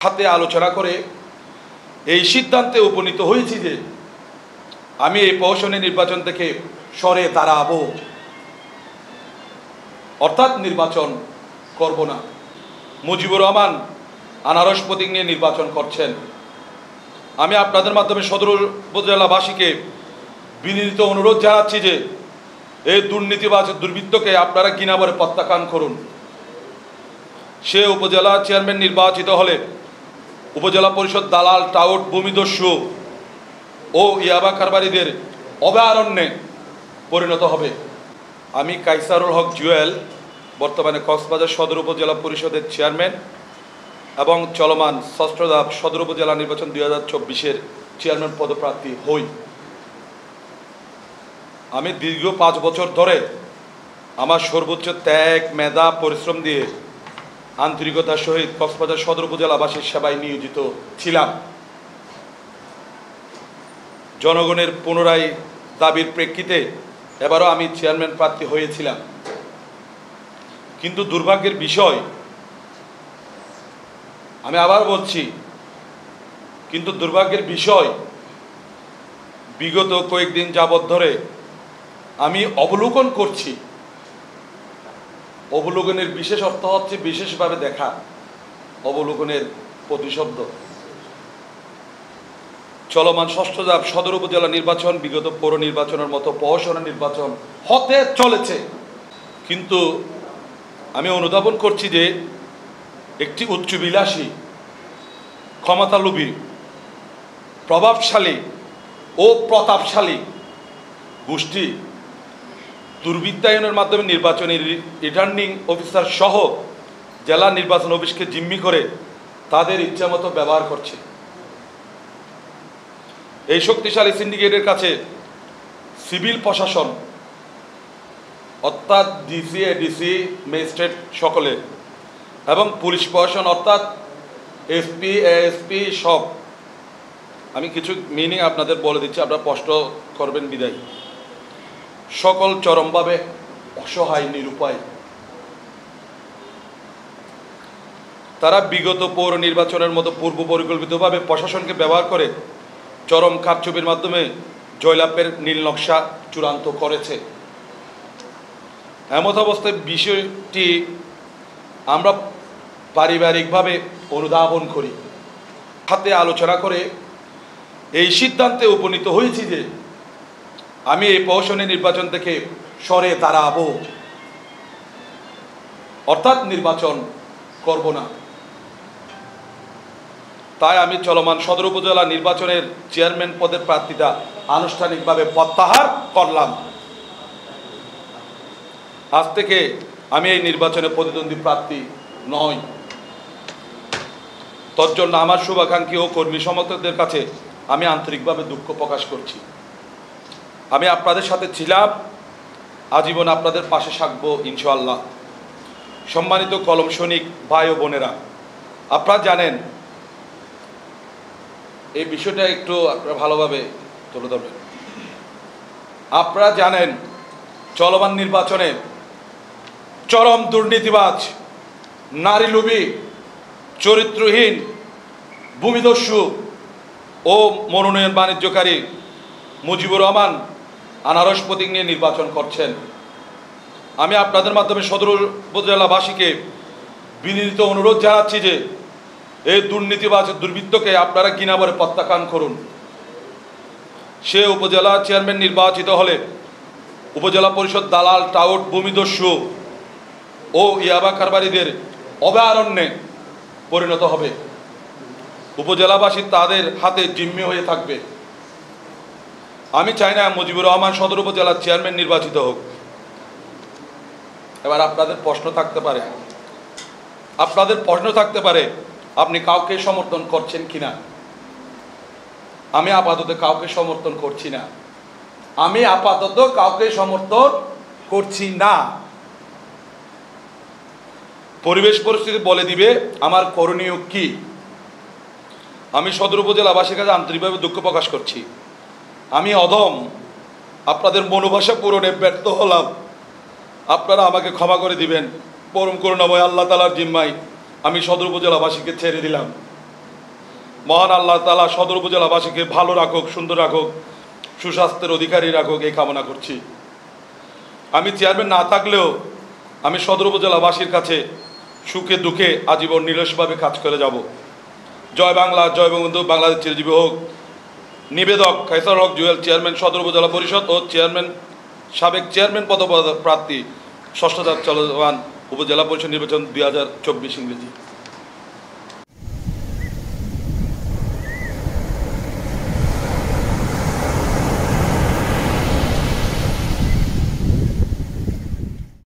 হাতে আলোচনা করে এই সিদ্ধান্তে উপনীত হয়েছি যে আমি এই প্রহসনের নির্বাচন থেকে সরে দাঁড়াবো, অর্থাৎ নির্বাচন করব না। মুজিবুর রহমান আনারস প্রতীক নিয়ে নির্বাচন করছেন। আমি আপনাদের মাধ্যমে সদর উপজেলাবাসীকে বিনীত অনুরোধ জানাচ্ছি যে এই দুর্নীতিবাজ দুর্বৃত্তকে আপনারা ঘৃণাভরে প্রত্যাখ্যান করুন। সে উপজেলা চেয়ারম্যান নির্বাচিত হলে উপজেলা পরিষদ দালাল, টাউট, ভূমিদস্যু ও ইয়াবা কারবারিদের অভয়ারণ্যে পরিণত হবে। আমি কাইসারুল হক জুয়েল, বর্তমানে কক্সবাজার সদর উপজেলা পরিষদের চেয়ারম্যান এবং চলমান ষষ্ঠ ধাপ সদর উপজেলা নির্বাচন 2024-এর চেয়ারম্যান পদপ্রার্থী হই। আমি দীর্ঘ 5 বছর ধরে আমার সর্বোচ্চ ত্যাগ, মেধা, পরিশ্রম দিয়ে আন্তরিকতার সহিত কক্সবাজার সদর উপজেলাবাসীর সেবায় নিয়োজিত ছিলাম। জনগণের পুনরায় দাবির প্রেক্ষিতে এবারও আমি চেয়ারম্যান প্রার্থী হয়েছিলাম। কিন্তু দুর্ভাগ্যের বিষয়, আমি আবার বলছি, কিন্তু দুর্ভাগ্যের বিষয়, বিগত কয়েকদিন যাবৎ ধরে আমি অবলোকন করছি। অবলোকনের বিশেষ অর্থ হচ্ছে বিশেষভাবে দেখা, অবলোকনের প্রতিশব্দ। চলমান ষষ্ঠ ধাপ সদর উপজেলা নির্বাচন বিগত পৌর নির্বাচনের মতো প্রহসনের নির্বাচন হতে চলেছে। কিন্তু আমি অনুধাবন করছি যে একটি উচ্চবিলাসী, ক্ষমতালোভী, প্রভাবশালী ও প্রতাপশালী গোষ্ঠী দুর্বৃত্তায়নের মাধ্যমে নির্বাচনী রিটার্নিং অফিসার সহ জেলা নির্বাচন অফিসকে জিম্মি করে তাদের ইচ্ছামতো ব্যবহার করছে। এই শক্তিশালী সিন্ডিকেটের কাছে সিভিল প্রশাসন অর্থাৎ ডিসি, এডিসি, ম্যাজিস্ট্রেট সকলে এবং পুলিশ প্রশাসন অর্থাৎ এসপি, এএসপি সব, আমি কিছু মিনিং আপনাদের বলে দিচ্ছি, আপনারা স্পষ্ট করবেন বিদায়, সকল চরমভাবে অসহায়, নিরুপায়। তারা বিগত পৌর নির্বাচনের মতো পূর্ব পরিকল্পিতভাবে প্রশাসনকে ব্যবহার করে চরম কারচুপির মাধ্যমে জয়লাভের নীল নকশা চূড়ান্ত করেছে। এমত অবস্থায় বিষয়টি আমরা পারিবারিকভাবে অনুধাবন করি। হাতে আলোচনা করে এই সিদ্ধান্তে উপনীত হয়েছি যে আমি এই প্রহসনের নির্বাচন থেকে সরে দাঁড়াবো, অর্থাৎ নির্বাচন করব না। তাই আমি চলমান সদর উপজেলা নির্বাচনের চেয়ারম্যান পদের প্রার্থিতা আনুষ্ঠানিকভাবে প্রত্যাহার করলাম। আজ থেকে আমি এই নির্বাচনে প্রতিদ্বন্দ্বী প্রার্থী নই। তজ্জন্য আমার শুভাকাঙ্ক্ষী ও কর্মী সমর্থকদের কাছে আমি আন্তরিকভাবে দুঃখ প্রকাশ করছি। আমি আপনাদের সাথে ছিলাম, আজীবন আপনাদের পাশে থাকবো ইনশাআল্লাহ। সম্মানিত কলম সৈনিক ভাই ও বোনেরা, আপনারা জানেন, এই বিষয়টা একটু আপনারা ভালোভাবে তুলে ধরবেন। আপনারা জানেন, চলমান নির্বাচনে চরম দুর্নীতিবাজ, নারীলোভী, চরিত্রহীন, ভূমিদস্যু ও মনোনয়ন বাণিজ্যকারী মুজিবুর রহমান আনারস প্রতীক নিয়ে নির্বাচন করছেন। আমি আপনাদের মাধ্যমে সদর উপজেলাবাসীকে বিনীত অনুরোধ জানাচ্ছি যে এই দুর্নীতিবাজ দুর্বৃত্তকে আপনারা ঘৃণাভরে প্রত্যাখ্যান করুন। সে উপজেলা চেয়ারম্যান নির্বাচিত হলে উপজেলা পরিষদ দালাল, টাউট, ভূমিদস্যু ও ইয়াবা কারবারিদের অভয়ারণ্যে পরিণত হবে। উপজেলাবাসী তাদের হাতে জিম্মি হয়ে থাকবে। আমি চাই না মুজিবুর রহমান সদর উপজেলার চেয়ারম্যান নির্বাচিত হোক। এবার আপনাদের প্রশ্ন থাকতে পারে আপনি কাউকে সমর্থন করছেন কিনা। আমি আপাতত কাউকে সমর্থন করছি না। পরিবেশ পরিস্থিতি বলে দিবে আমার করণীয় কি। আমি সদর উপজেলাবাসীর কাছে আন্তরিকভাবে দুঃখ প্রকাশ করছি। আমি অধম, আপনাদের মনোভাষা পূরণে ব্যর্থ হলাম। আপনারা আমাকে ক্ষমা করে দিবেন। পরম করুণাময় আল্লাহ তাআলার জিম্মায় আমি সদর উপজেলাবাসীকে ছেড়ে দিলাম। মহান আল্লাহ তাআলা সদর উপজেলাবাসীকে ভালো রাখুক, সুন্দর রাখুক, সুস্বাস্থ্যের অধিকারী রাখুক, এই কামনা করছি। আমি চেয়ারম্যান না থাকলেও আমি সদর উপজেলাবাসীর কাছে সুখে দুঃখে আজীবন নিরসভাবে কাজ করে যাব। জয় বাংলা, জয় বঙ্গবন্ধু, বাংলাদেশ চিরজীবী হোক। নিবেদক কায়সার হক জুয়েল, চেয়ারম্যান সদর উপজেলা পরিষদ ও সাবেক চেয়ারম্যান পদপ্রার্থী ষষ্ঠ ধাপ চলমান উপজেলা পরিষদ নির্বাচন 2024 ইংরেজি।